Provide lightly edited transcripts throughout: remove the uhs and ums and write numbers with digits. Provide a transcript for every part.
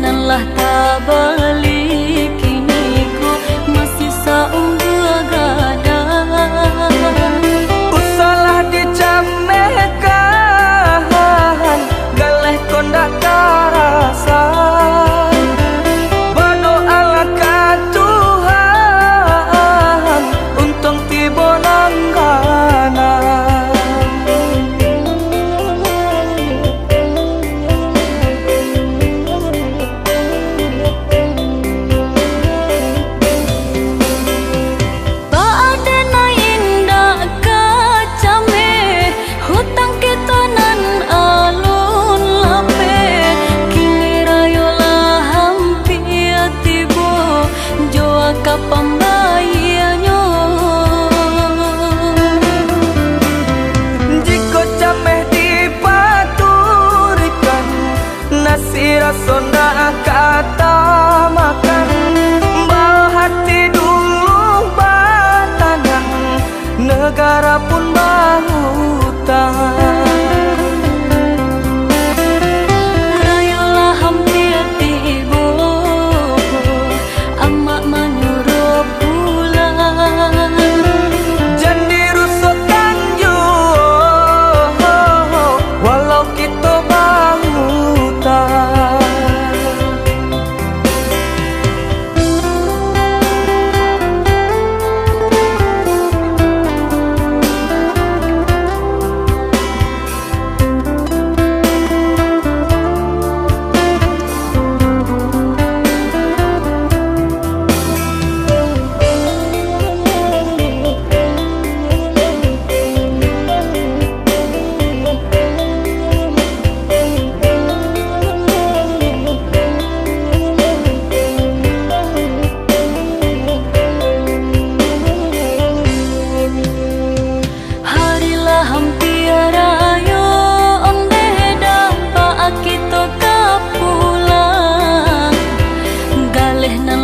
nan lah tak balik kini ku masih saung gadang. Usalah dicamehkan galeh kondak karasa. Berdoalah ke Tuhan untung tiba nanggana. Pembayanyo jika cameh dipaturikan nasi rasonda kata makan bal hati dulu batanang negara pun bahutang.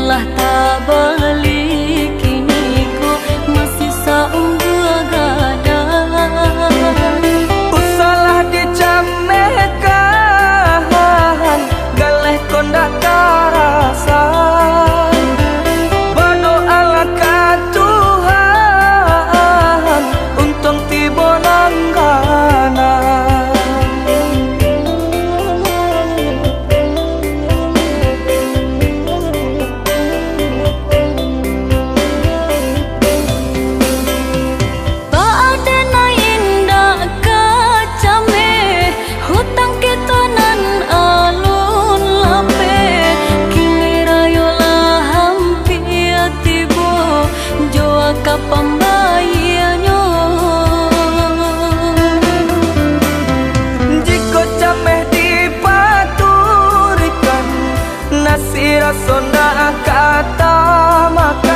lah tak balik kini ku masih saung gadang. Usalah dicamehkan galeh kondak karasa. Berdoalah ke Tuhan untung tiba nanggana. Pembayanyo jika cameh dipaturikan nasi rasonda kata makan